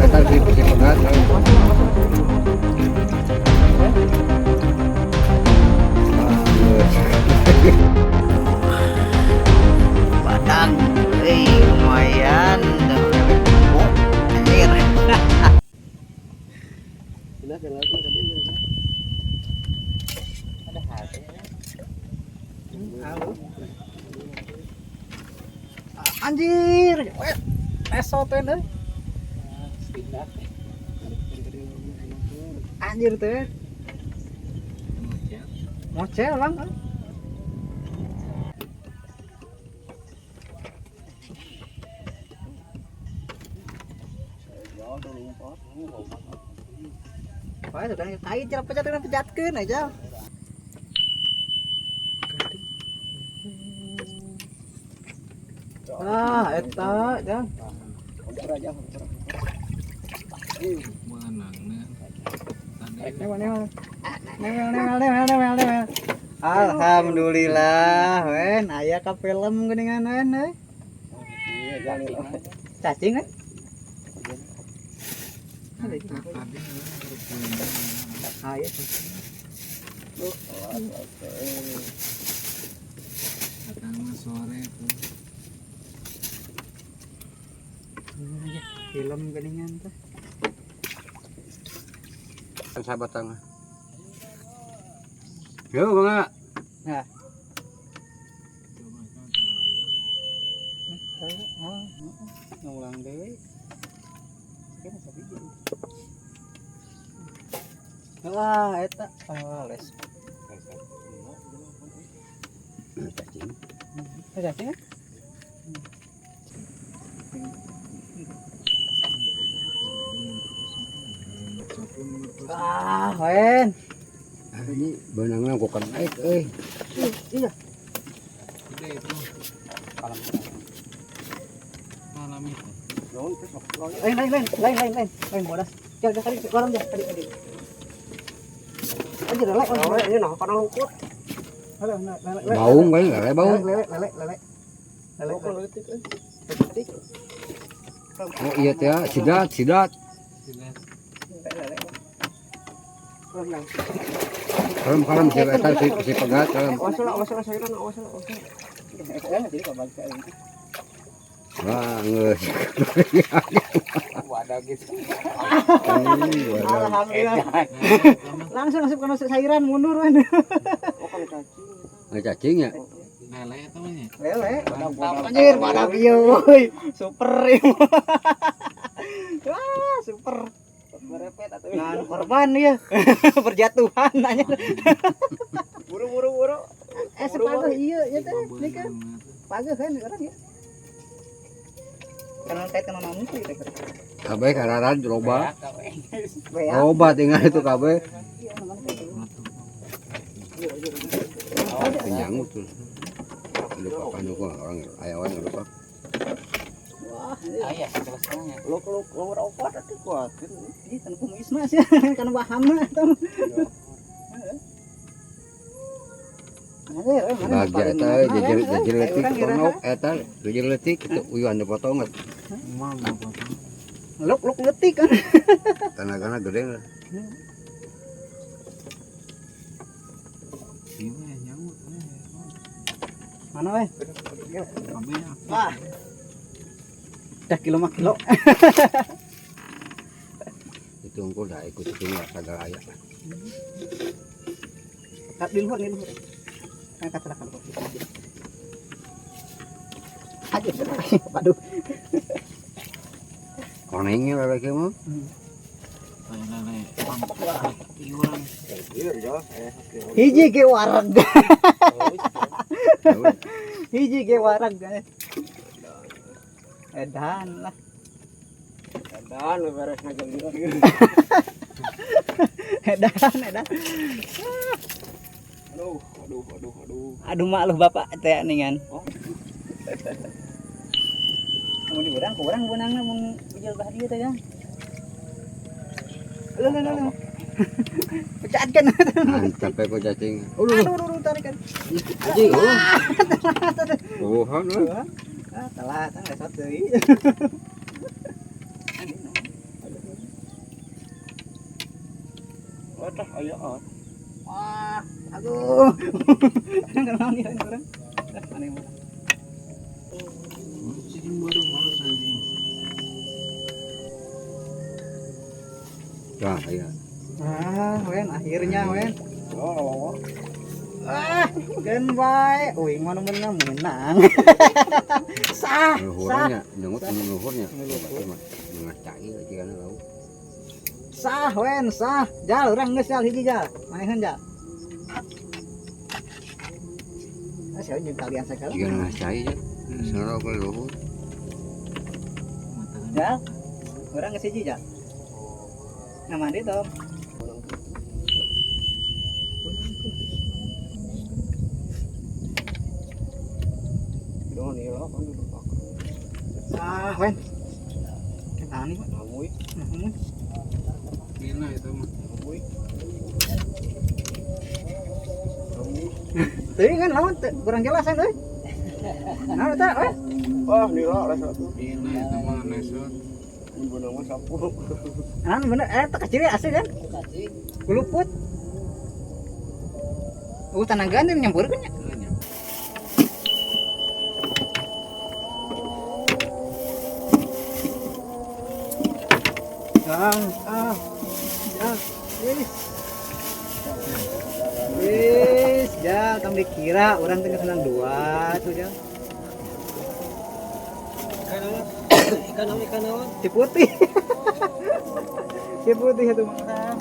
eta si pegat. Padang, lumayan. Oh, air. Ada hasilnya. Anjir, esot deh. Anjir tuh. Mocel bang. Wah, sudah kait jalan pejatkeun aja. Ah, eta jang. Alhamdulillah, wen aya ka film geuningan wen. Cacing kan? Ah, iya. Sore tuh. Film geuningan teh. Kan sahabat tangga. Yo bangga. Nah. Ngulang deui. Kena sabiji. Wah, eta les. Cacing. Cacing kan? Ah, wen. Ini benangnya kok kan naik Iya. Gede itu. Malam itu. Lain bodas. Jaga kali orang dia tadi. Aja lelek orang ini nah kana lungkut. baung kan lele baung. Lele. Oh iya teh sidat. Kalem si eta si pegat kalem. Wah, geus. Wadah gitu. Alhamdulillah. Langsung masuk ke sayuran mundur kan. Cacing ya. Lele namanya. Lele. Anjir, mana bieu euy. Super. Wah, super. Berepet atuh. Nah, korban ya. Berjatuhan nanya. Buru. Sepatu iya teh. Nih kan. Pageuh kan orang ya. Karena kait kena namun sih teh. Kabeh kararan loba. Loba tinggal itu kabeh. Kenyang tuh. Lupa kan orang ayawan lupa. Wah, aya selesainya. Lo opat atuh kuat. Ini kan kumis mas ya, kan bahamna tah. Bagja eta jajil letik ponok eta jajil letik itu uyuan dipotong. Luk letik kan. Tanah-tanah gede. Ini nyamuk. Mana weh? Kabeh Wah. Dah kilo. Itu engko dah ikut itu sagala aya. Kat di luhur. Kan katakan kok. Aja. Waduh. Konengnya lele ke mah. lele iuran. Hiji ge wareg. Hiji ge wareg. Edan lah. Edan beres ngajak dia. Edan. Aduh mak lu bapak teh ningan. Mun di kurang benangna mun bijil bah dieu teh ya. Lo. Pecatkan. Mantap ya kok cacing. Aduh tarikan. Aji. Oh, Telat nggak satu. Wah, aduh. Kenapa nih orang? Aneh banget. Jadi baru malas anjing. Wah, iya. Wen, akhirnya wen. Gen bae. Uing mana menang menang. Sah. Luhurnya, nyengut luhurnya. Ngacai lagi kan lauk. Sah wen, sah. Jal urang geus jal hiji jal. Maeun jal. Saya jeung kalian sekali. Jika ngacai ya. Sarua ke luhur. Jal. Urang geus hiji jal. Nah mandi tom. Ah, wen. Kenapa nih, Pak? Gila itu mah. Teuing kan lawan kurang jelas kan euy. Nah, eta we. Gila itu mah nesot. Bener eta kecil asli kan? Kuluput. Tanagan dia nyamburkeun nya. Ya, tong dikira orang tengah senang dua tuh ya. Ikan apa? Si putih. Si putih itu mah.